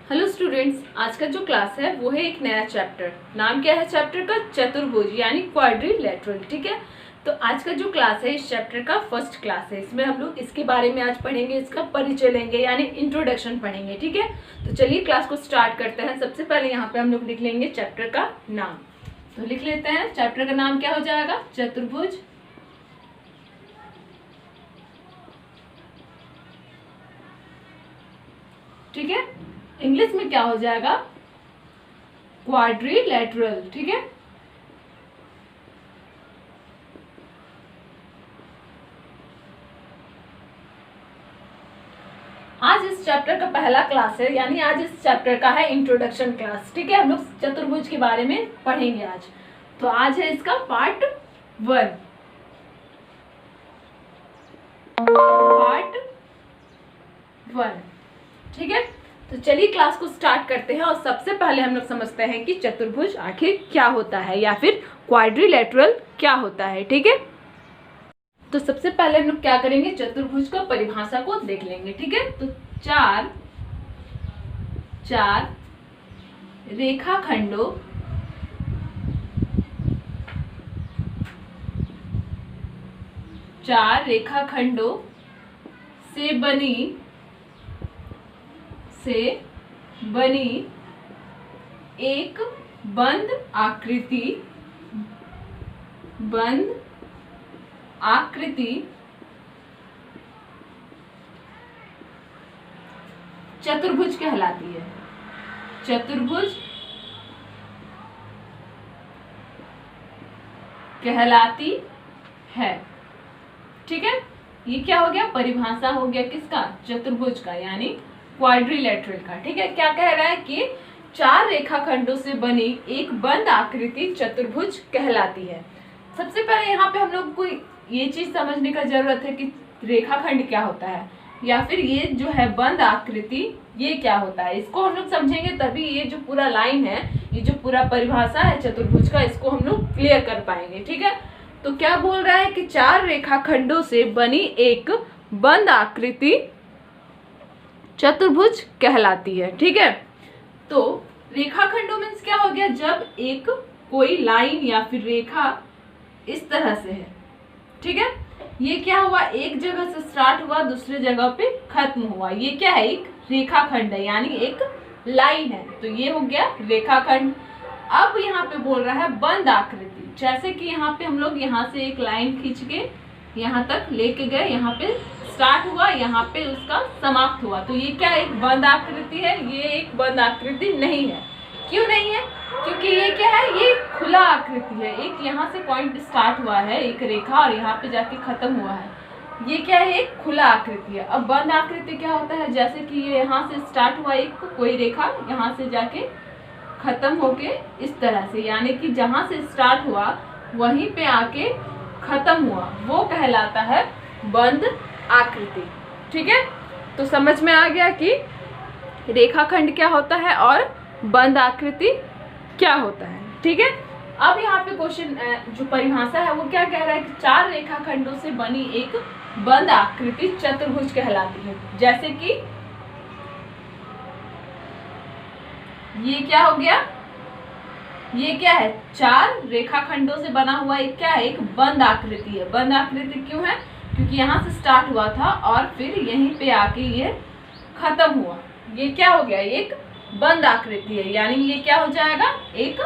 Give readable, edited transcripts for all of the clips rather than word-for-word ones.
Hello students, आज का जो क्लास है वो है एक नया चैप्टर। नाम क्या है चैप्टर का? चतुर्भुज यानी क्वाड्रिलेटरल। ठीक है, तो आज का जो क्लास है इस चैप्टर का फर्स्ट क्लास है। इसमें हम लोग इसके बारे में आज पढ़ेंगे, इसका परिचय लेंगे यानी इंट्रोडक्शन पढ़ेंगे। ठीक है, तो चलिए क्लास को स्टार्ट करते हैं। सबसे पहले यहाँ पे हम लोग लिख लेंगे चैप्टर का नाम। तो लिख लेते हैं, चैप्टर का नाम क्या हो जाएगा? चतुर्भुज। ठीक है, इंग्लिश में क्या हो जाएगा? क्वाड्रिलेटरल। ठीक है, आज इस चैप्टर का पहला क्लास है, यानी आज इस चैप्टर का है इंट्रोडक्शन क्लास। ठीक है, हम लोग चतुर्भुज के बारे में पढ़ेंगे आज। तो आज है इसका पार्ट 1। ठीक है, तो चलिए क्लास को स्टार्ट करते हैं। और सबसे पहले हम लोग समझते हैं कि चतुर्भुज आखिर क्या होता है या फिर क्वाड्रिलेटरल क्या होता है। ठीक है, तो सबसे पहले हम लोग क्या करेंगे, चतुर्भुज का परिभाषा को देख लेंगे। ठीक है, तो चार रेखाखंडों से बनी एक बंद आकृति चतुर्भुज कहलाती है। चतुर्भुज कहलाती है। ठीक है, ये क्या हो गया? परिभाषा हो गया किसका? चतुर्भुज का यानी क्वाड्रिलेटरल का। ठीक है, क्या कह रहा है कि 4 रेखाखंडों से बनी एक बंद आकृति चतुर्भुज कहलाती है। सबसे पहले यहाँ पे हम लोग को ये चीज समझने का जरूरत है कि रेखाखंड क्या होता है या फिर ये जो है बंद आकृति ये क्या होता है। इसको हम लोग समझेंगे तभी ये जो पूरा लाइन है, ये जो पूरा परिभाषा है चतुर्भुज का, इसको हम लोग क्लियर कर पाएंगे। ठीक है, तो क्या बोल रहा है कि 4 रेखाखंडों से बनी एक बंद आकृति चतुर्भुज कहलाती है। ठीक है, तो रेखाखंडों मीन्स क्या हो गया? जब एक कोई लाइन या फिर रेखा इस तरह से है। ठीक है, ये क्या हुआ? एक जगह से स्टार्ट हुआ, दूसरे जगह पे खत्म हुआ। ये क्या है? एक रेखाखंड है यानी एक लाइन है। तो ये हो गया रेखाखंड। अब यहाँ पे बोल रहा है बंद आकृति। जैसे कि यहाँ पे हम लोग यहाँ से एक लाइन खींच के यहाँ तक लेके गए, यहाँ पे स्टार्ट हुआ, यहाँ पे उसका समाप्त हुआ। तो ये क्या एक बंद आकृति है? ये एक बंद आकृति नहीं है। क्यों नहीं है? क्योंकि ये क्या है? ये खुला आकृति है। एक यहाँ से पॉइंट स्टार्ट हुआ है एक रेखा और यहाँ पे जाके खत्म हुआ है। ये क्या है? एक खुला आकृति है। अब बंद आकृति क्या होता है? जैसे कि ये यहाँ से स्टार्ट हुआ एक कोई रेखा, यहाँ से जाके खत्म होके इस तरह से, यानी कि जहां से स्टार्ट हुआ वहीं पे आके खत्म हुआ, वो कहलाता है बंद आकृति। ठीक है, तो समझ में आ गया कि रेखाखंड क्या होता है और बंद आकृति क्या होता है। ठीक है, अब यहाँ पे क्वेश्चन जो परिभाषा है वो क्या कह रहा है कि 4 रेखाखंडों से बनी एक बंद आकृति चतुर्भुज कहलाती है। जैसे कि ये क्या हो गया? ये क्या है? 4 रेखाखंडों से बना हुआ एक क्या है? एक बंद आकृति है। बंद आकृति क्यों है? क्योंकि यहाँ से स्टार्ट हुआ था और फिर यहीं पे आके ये खत्म हुआ। ये क्या हो गया? एक बंद आकृति है, यानी ये क्या हो जाएगा? एक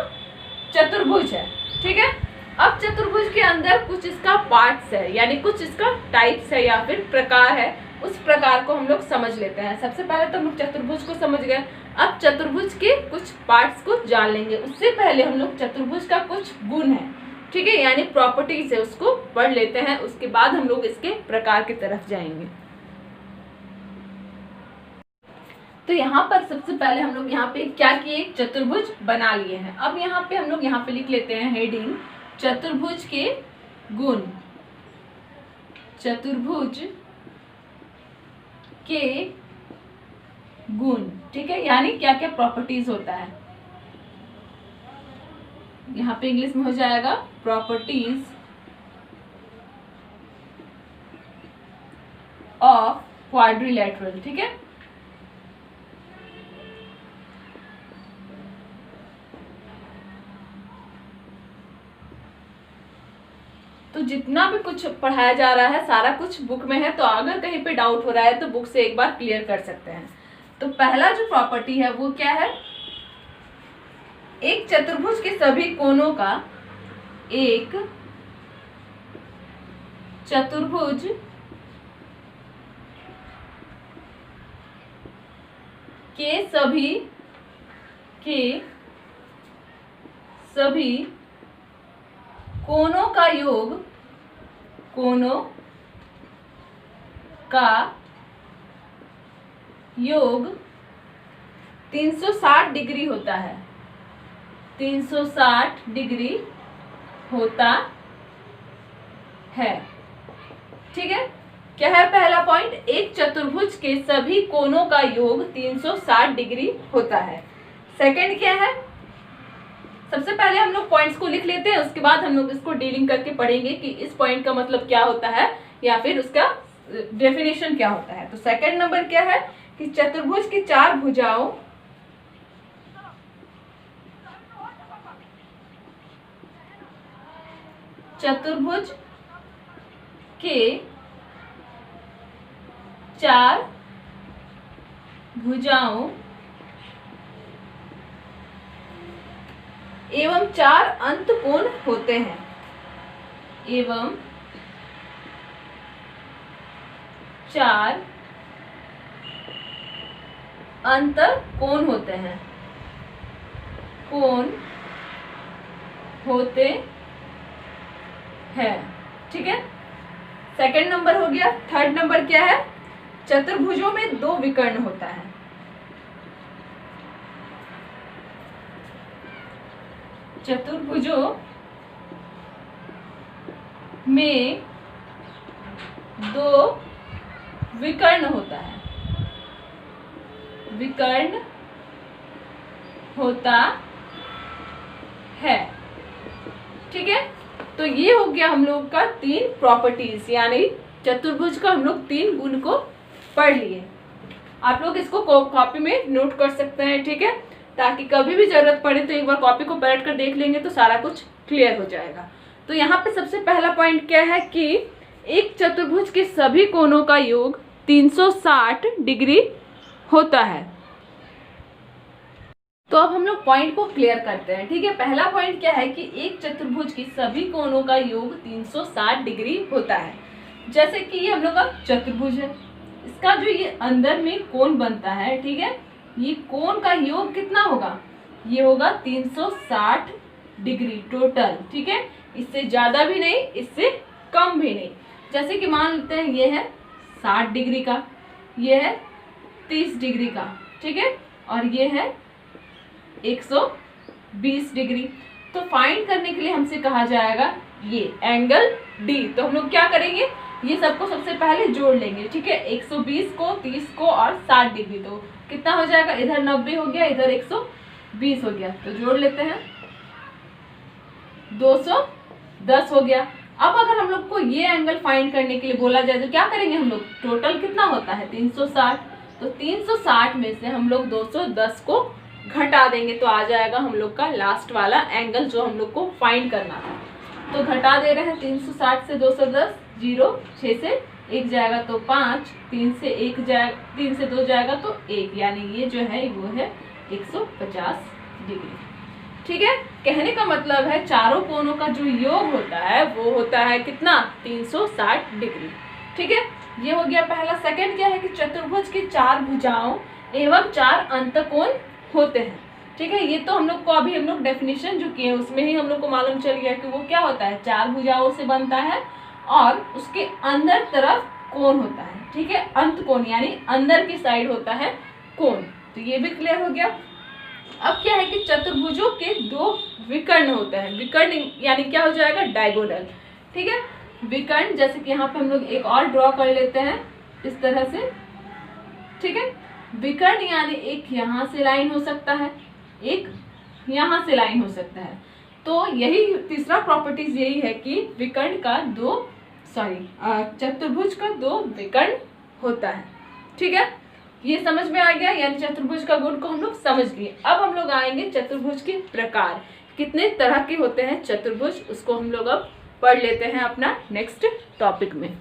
चतुर्भुज है। ठीक है, अब चतुर्भुज के अंदर कुछ इसका पार्ट्स है, यानी कुछ इसका टाइप्स है या फिर प्रकार है। उस प्रकार को हम लोग समझ लेते हैं। सबसे पहले तो हम लोग चतुर्भुज को समझ गए, अब चतुर्भुज के कुछ पार्ट्स को जान लेंगे। उससे पहले हम लोग चतुर्भुज का कुछ गुण है, ठीक है, यानी प्रॉपर्टीज है, उसको पढ़ लेते हैं। उसके बाद हम लोग इसके प्रकार की तरफ जाएंगे। तो यहाँ पर सबसे पहले हम लोग यहाँ पे क्या किए? चतुर्भुज बना लिए हैं। अब यहाँ पे हम लोग यहाँ पे लिख लेते हैं हेडिंग, चतुर्भुज के गुण। चतुर्भुज के गुण, ठीक है, यानी क्या क्या प्रॉपर्टीज होता है। यहाँ पे इंग्लिश में हो जाएगा प्रॉपर्टीज ऑफ क्वाड्रिलेटरल। ठीक है, तो जितना भी कुछ पढ़ाया जा रहा है सारा कुछ बुक में है, तो अगर कहीं पे डाउट हो रहा है तो बुक से एक बार क्लियर कर सकते हैं। तो पहला जो प्रॉपर्टी है वो क्या है, एक चतुर्भुज के सभी कोनों का, एक चतुर्भुज के सभी कोनों का योग, कोनों का योग 360 डिग्री होता है, 360 डिग्री होता है। ठीक है, क्या है पहला पॉइंट, एक चतुर्भुज के सभी कोनों का योग 360 डिग्री होता है। सेकंड क्या है, सबसे पहले हम लोग पॉइंट्स को लिख लेते हैं, उसके बाद हम लोग इसको डीलिंग करके पढ़ेंगे कि इस पॉइंट का मतलब क्या होता है या फिर उसका डेफिनेशन क्या होता है। तो सेकंड नंबर क्या है कि चतुर्भुज की चार भुजाओं चतुर्भुज के चार भुजाओं एवं चार अंत कोण होते हैं, एवं चार अंतर कोण होते हैं, कोण होते हैं। ठीक है, सेकंड नंबर हो गया। थर्ड नंबर क्या है, चतुर्भुजों में दो विकर्ण होता है, चतुर्भुजों में दो विकर्ण होता है, विकर्ण होता है। ठीक है, तो ये हो गया हम लोग का तीन प्रॉपर्टीज, यानी चतुर्भुज का हम लोग तीन गुण को पढ़ लिए। आप लोग इसको कॉपी में नोट कर सकते हैं। ठीक है, ताकि कभी भी जरूरत पड़े तो एक बार कॉपी को पलट कर देख लेंगे तो सारा कुछ क्लियर हो जाएगा। तो यहाँ पे सबसे पहला पॉइंट क्या है कि एक चतुर्भुज के सभी कोनों का योग 360 डिग्री होता है। तो अब हम लोग पॉइंट को क्लियर करते हैं। ठीक है, पहला पॉइंट क्या है कि एक चतुर्भुज की सभी कोनों का योग 360 डिग्री होता है। जैसे कि ये हम लोग का चतुर्भुज है, इसका जो ये अंदर में कोण बनता है, ठीक है, ये कोण का योग कितना होगा, ये होगा 360 डिग्री टोटल। ठीक है, इससे ज्यादा भी नहीं, इससे कम भी नहीं। जैसे कि मान लेते हैं ये है 60 डिग्री का, ये है 30 डिग्री का, ठीक है, और ये है 120 डिग्री। तो फाइंड करने के लिए हमसे कहा जाएगा ये एंगल डी। तो हम लोग क्या करेंगे, ये सबको सबसे पहले जोड़ लेंगे। ठीक है, 120 को, 30 को और 60 डिग्री, तो कितना हो जाएगा, इधर 90 हो गया, इधर 120 हो गया, तो जोड़ लेते हैं, 210 हो गया। अब अगर हम लोग को ये एंगल फाइंड करने के लिए बोला जाए तो क्या करेंगे हम लोग, टोटल कितना होता है 360, तो 360 में से हम लोग 210 को घटा देंगे तो आ जाएगा हम लोग का लास्ट वाला एंगल जो हम लोग को फाइंड करना था। तो घटा दे रहे हैं 360 से 210, 0, 6 से 1 जाएगा तो 5, 3 से 1 जाएगा, 3 से 2 जाएगा तो 1, यानी ये जो है वो है 150 डिग्री। ठीक है, कहने का मतलब है चारों कोनों का जो योग होता है वो होता है कितना, 360 डिग्री। ठीक है, ये हो गया पहला। सेकंड क्या है कि चतुर्भुज की चार भुजाओं एवं चार अंतकोण होते हैं। ठीक है, ये तो हम लोग को अभी हम लोग डेफिनेशन जो किए उसमें ही हम लोग को मालूम चल गया कि वो क्या होता है, चार भुजाओं से बनता है और उसके अंदर तरफ कोण होता है। ठीक है, अंत कोण यानी अंदर की साइड होता है कोण, तो ये भी क्लियर हो गया। अब क्या है कि चतुर्भुजों के दो विकर्ण होते हैं, विकर्ण यानी क्या हो जाएगा, डायगोनल। ठीक है, विकर्ण जैसे कि यहाँ पे हम लोग एक और ड्रॉ कर लेते हैं इस तरह से। ठीक है, विकर्ण यानी एक यहाँ से लाइन हो सकता है, एक यहाँ से लाइन हो सकता है। तो यही तीसरा प्रॉपर्टीज यही है कि विकर्ण का चतुर्भुज का दो विकर्ण होता है। ठीक है, ये समझ में आ गया, यानी चतुर्भुज का गुण को हम लोग समझ लिए। अब हम लोग आएंगे चतुर्भुज के प्रकार, कितने तरह के होते हैं चतुर्भुज, उसको हम लोग अब पढ़ लेते हैं अपना नेक्स्ट टॉपिक में।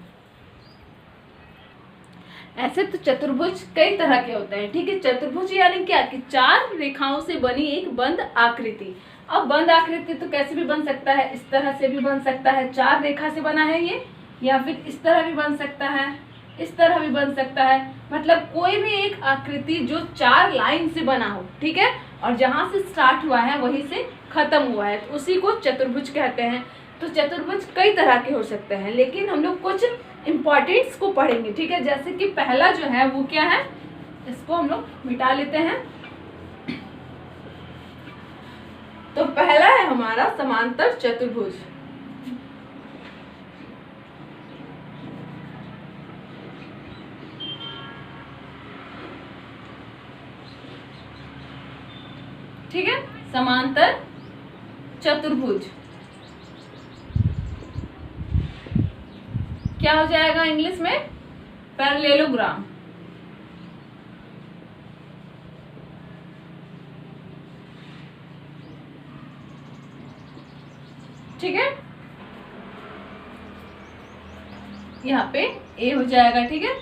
ऐसे तो चतुर्भुज कई तरह के होते हैं, ठीक है। चतुर्भुज यानी क्या कि 4 रेखाओं से बनी एक बंद आकृति। अब बंद आकृति तो कैसे भी बन सकता है, इस तरह से भी बन सकता है, 4 रेखा से बना है ये, या फिर इस तरह भी बन सकता है, इस तरह भी बन सकता है। मतलब कोई भी एक आकृति जो 4 लाइन से बना हो, ठीक है, और जहां से स्टार्ट हुआ है वहीं से खत्म हुआ है, तो उसी को चतुर्भुज कहते हैं। तो चतुर्भुज कई तरह के हो सकते हैं, लेकिन हम लोग कुछ इम्पोर्टेंट्स को पढ़ेंगे, ठीक है। जैसे कि पहला जो है वो क्या है, इसको हम लोग मिटा लेते हैं। तो पहला है हमारा समांतर चतुर्भुज। ठीक है, समांतर चतुर्भुज क्या हो जाएगा इंग्लिश में, पैरेललोग्राम। ठीक है, यहाँ पे ए हो जाएगा, ठीक है।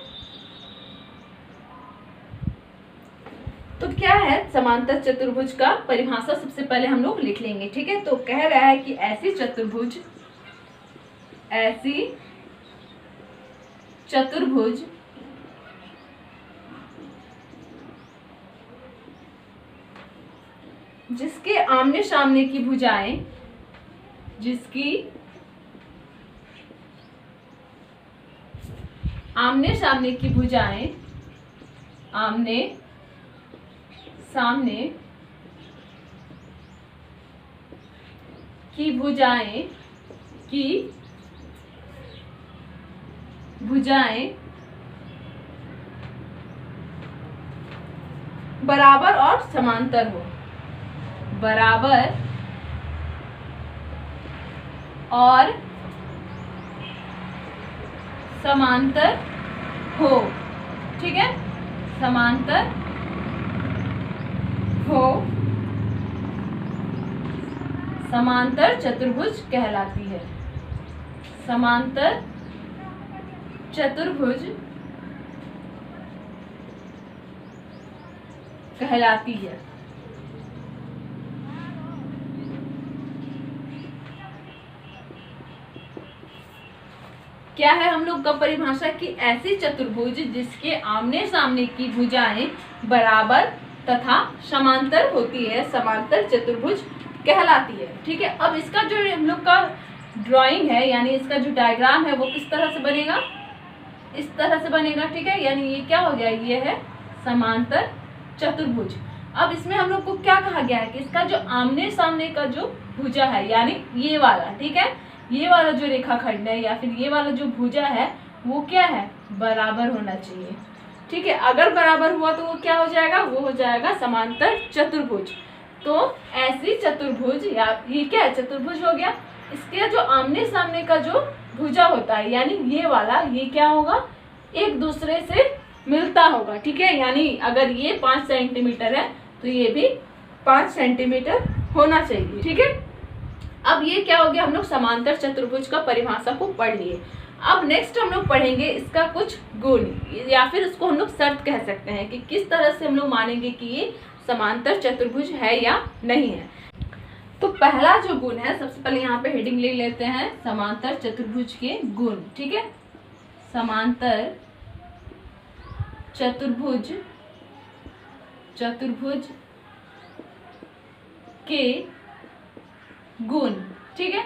तो क्या है समांतर चतुर्भुज का परिभाषा, सबसे पहले हम लोग लिख लेंगे, ठीक है। तो कह रहा है कि ऐसी चतुर्भुज जिसके आमने सामने की भुजाएं, जिसकी आमने सामने की भुजाएं, आमने सामने की भुजाएं बराबर और समांतर हो, बराबर और समांतर हो, ठीक है, समांतर हो, समांतर चतुर्भुज कहलाती है। समांतर चतुर्भुज कहलाती है। क्या है हम लोग का परिभाषा कि ऐसी चतुर्भुज जिसके आमने सामने की भुजाएं बराबर तथा समांतर होती है, समांतर चतुर्भुज कहलाती है, ठीक है। अब इसका जो हम लोग का ड्राइंग है, यानी इसका जो डायग्राम है वो किस तरह से बनेगा, इस तरह से बनेगा, ठीक है। यानी ये क्या हो गया, ये है समांतर चतुर्भुज। अब इसमें हम लोग को क्या कहा गया है कि इसका जो आमने सामने का जो भुजा है, यानी ये वाला, ठीक है, ये वाला जो रेखाखंड है या फिर ये वाला जो भुजा है वो क्या है, बराबर होना चाहिए, ठीक है। अगर बराबर हुआ तो वो क्या हो जाएगा, वो हो जाएगा समांतर चतुर्भुज। तो ऐसी चतुर्भुज, या ये क्या है, चतुर्भुज हो गया, इसके जो आमने सामने का जो भुजा होता है, यानी ये वाला, ये क्या होगा, एक दूसरे से मिलता होगा, ठीक है। यानी अगर ये 5 सेंटीमीटर है तो ये भी 5 सेंटीमीटर होना चाहिए, ठीक है। अब ये क्या हो गया, हम लोग समांतर चतुर्भुज का परिभाषा को पढ़ लिए। अब नेक्स्ट हम लोग पढ़ेंगे इसका कुछ गुण, या फिर इसको हम लोग शर्त कह सकते हैं कि किस तरह से हम लोग मानेंगे कि ये समांतर चतुर्भुज है या नहीं है। तो पहला जो गुण है, सबसे पहले यहाँ पे हेडिंग ले लेते हैं, समांतर चतुर्भुज के गुण, ठीक है। समांतर चतुर्भुज के गुण, ठीक है।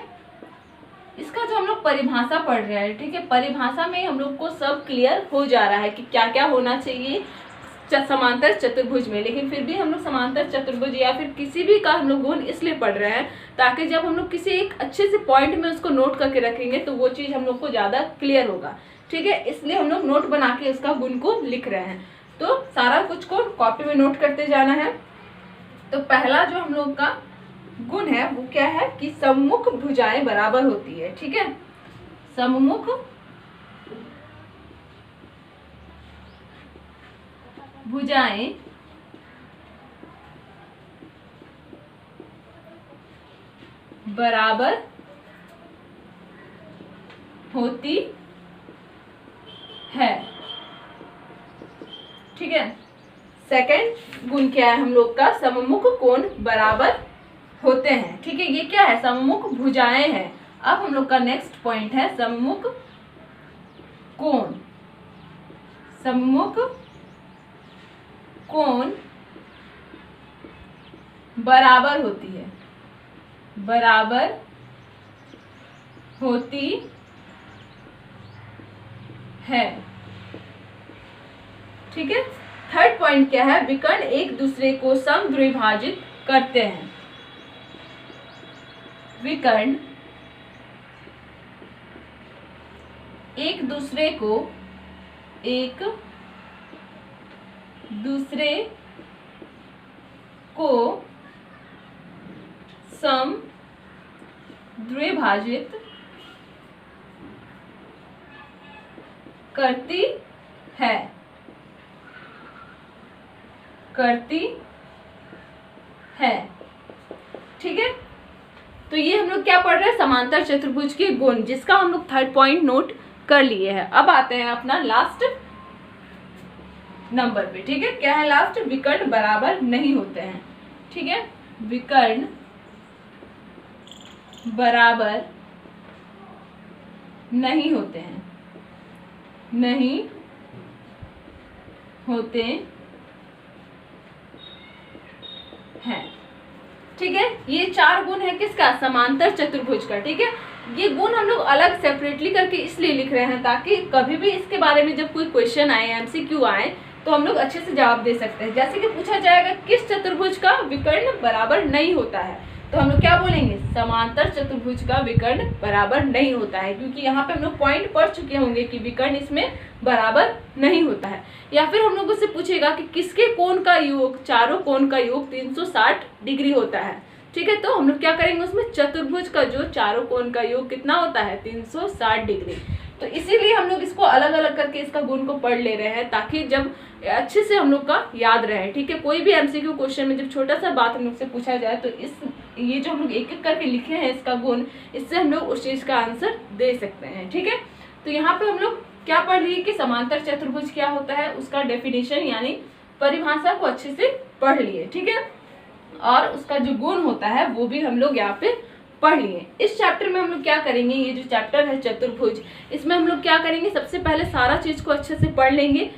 इसका जो हम लोग परिभाषा पढ़ रहे हैं, ठीक है, परिभाषा में हम लोग को सब क्लियर हो जा रहा है कि क्या क्या होना चाहिए समांतर चतुर्भुज में। लेकिन फिर भी हम लोग समांतर चतुर्भुज या फिर किसी भी का हम लोग गुण इसलिए पढ़ रहे हैं ताकि जब हम लोग किसी एक अच्छे से पॉइंट में उसको नोट करके रखेंगे तो वो चीज़ हम लोग को ज़्यादा क्लियर होगा, ठीक है। इसलिए हम लोग नोट बना के उसका गुण को लिख रहे हैं। तो सारा कुछ को कॉपी में नोट करते जाना है। तो पहला जो हम लोग का गुण है वो क्या है कि सम्मुख भुजाएं बराबर होती है, ठीक है। सम्मुख भुजाएं बराबर होती है। ठीक है, सेकंड गुण क्या है हम लोग का, सममुख कोण बराबर होते हैं। ठीक है, ये क्या है, सममुख भुजाएं हैं। अब हम लोग का नेक्स्ट पॉइंट है सम्मुख कोण। सम्मुख कोण बराबर होती है, बराबर होती है। ठीक है, थर्ड पॉइंट क्या है, विकर्ण एक दूसरे को समद्विभाजित करते हैं। विकर्ण एक दूसरे को समद्विभाजित करती है। ठीक है, तो ये हम लोग क्या पढ़ रहे हैं, समांतर चतुर्भुज के गुण, जिसका हम लोग थर्ड पॉइंट नोट कर लिए हैं। अब आते हैं अपना लास्ट नंबर पे। ठीक है, क्या है लास्ट, विकर्ण बराबर नहीं होते हैं। ठीक है, विकर्ण बराबर नहीं होते हैं, नहीं होते हैं। ठीक है, ये चार गुण है किसका, समांतर चतुर्भुज का। ठीक है, ये गुण हम लोग अलग सेपरेटली करके इसलिए लिख रहे हैं ताकि कभी भी इसके बारे में जब कोई क्वेश्चन आए, एमसीक्यू आए, तो हम लोग अच्छे से जवाब दे सकते हैं। जैसे कि पूछा जाएगा किस चतुर्भुज का विकर्ण बराबर नहीं होता है, तो हम लोग क्या बोलेंगे, समांतर चतुर्भुज का विकर्ण बराबर नहीं होता है, क्योंकि यहाँ पे हम लोग पॉइंट पढ़ चुके होंगे कि विकर्ण इसमें बराबर नहीं होता है। या फिर हम लोगों से पूछेगा कि किसके कोण का योग, चारों कोण का योग 360 डिग्री होता है। ठीक है, तो हम लोग क्या करेंगे, उसमें चतुर्भुज का जो चारों कोण का योग कितना होता है, 360 डिग्री। तो इसीलिए हम लोग इसको अलग अलग करके इसका गुण को पढ़ ले रहे हैं, ताकि जब अच्छे से हम लोग का याद रहे। ठीक है, कोई भी एमसीक्यू क्वेश्चन में जब छोटा सा बात हम लोग से पूछा जाए, तो ये जो हम लोग एक एक करके लिखे हैं इसका गुण, इससे हम लोग उस चीज का आंसर दे सकते हैं। ठीक है, तो यहाँ पे हम लोग क्या पढ़ लिए कि समांतर चतुर्भुज क्या होता है, उसका डेफिनेशन यानी परिभाषा को अच्छे से पढ़ लिए। ठीक है, और उसका जो गुण होता है वो भी हम लोग यहाँ पे पढ़ लिए। इस चैप्टर में हम लोग क्या करेंगे, ये जो चैप्टर है चतुर्भुज, इसमें हम लोग क्या करेंगे, सबसे पहले सारा चीज को अच्छे से पढ़ लेंगे।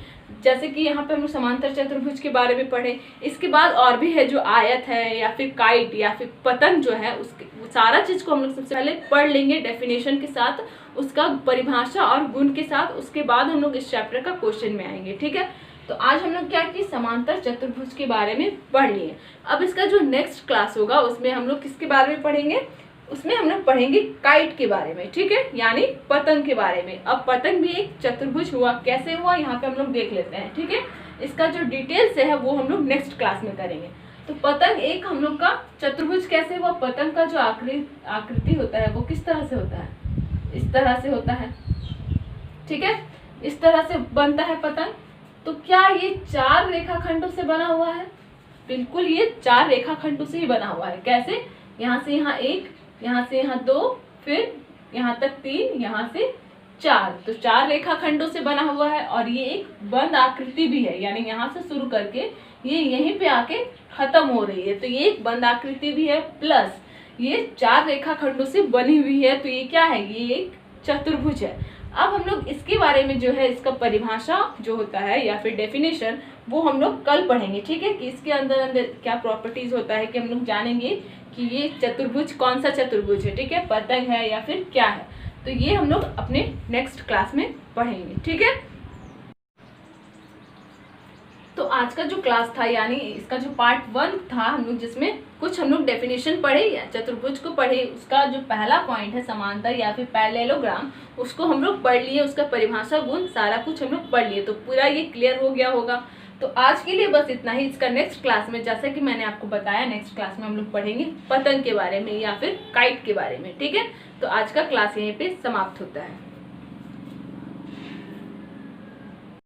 जैसे कि यहाँ पे हम लोग समांतर चतुर्भुज के बारे में पढ़े, इसके बाद और भी है जो आयत है या फिर काइट या फिर पतंग जो है, उसके सारा चीज को हम लोग सबसे पहले पढ़ लेंगे डेफिनेशन के साथ, उसका परिभाषा और गुण के साथ। उसके बाद हम लोग इस चैप्टर का क्वेश्चन में आएंगे। ठीक है, तो आज हम लोग क्या कि समांतर चतुर्भुज के बारे में पढ़ लिए। अब इसका जो नेक्स्ट क्लास होगा उसमें हम लोग किसके बारे में पढ़ेंगे, उसमें हम लोग पढ़ेंगे काइट के बारे में। ठीक है, यानी पतंग के बारे में। अब पतंग भी एक चतुर्भुज हुआ, कैसे हुआ यहाँ पे हम लोग देख लेते हैं। ठीक है, इसका जो डिटेल्स है वो हम लोग नेक्स्ट क्लास में करेंगे। तो पतंग एक हम लोग का चतुर्भुज कैसे हुआ, पतंग का जो आकृति होता है वो किस तरह से होता है, इस तरह से होता है। ठीक है, इस तरह से बनता है पतंग। तो क्या ये 4 रेखाखंडों से बना हुआ है, बिल्कुल ये 4 रेखाखंडों से ही बना हुआ है। कैसे, यहाँ से यहाँ 1, यहाँ से यहाँ 2, फिर यहाँ तक 3, यहाँ से 4, तो 4 रेखाखंडों से बना हुआ है। और ये एक बंद आकृति भी है, यानी यहाँ से शुरू करके ये यहीं पे आके खत्म हो रही है, तो ये एक बंद आकृति भी है, प्लस ये 4 रेखाखंडों से बनी हुई है। तो ये क्या है, ये एक चतुर्भुज है। अब हम लोग इसके बारे में जो है, इसका परिभाषा जो होता है या फिर डेफिनेशन, वो हम लोग कल पढ़ेंगे। ठीक है, कि इसके अंदर क्या प्रॉपर्टीज होता है, कि हम लोग जानेंगे कि ये चतुर्भुज कौन सा चतुर्भुज है। ठीक है, पतंग है या फिर क्या है, तो ये हम लोग अपने नेक्स्ट क्लास में पढ़ेंगे। ठीक है, तो आज का जो क्लास था, यानी इसका जो पार्ट 1 था हम लोग, जिसमें कुछ हम लोग डेफिनेशन पढ़े या चतुर्भुज को पढ़े, उसका जो पहला पॉइंट है समांतर या फिर पैरेललोग्राम, उसको हम लोग पढ़ लिए, उसका परिभाषा गुण सारा कुछ हम लोग पढ़ लिए। तो पूरा ये क्लियर हो गया होगा। तो आज के लिए बस इतना ही। इसका नेक्स्ट क्लास में, जैसा कि मैंने आपको बताया, नेक्स्ट क्लास में हम लोग पढ़ेंगे पतंग के बारे में या फिर काइट के बारे में। ठीक है, तो आज का क्लास यहीं पे समाप्त होता है।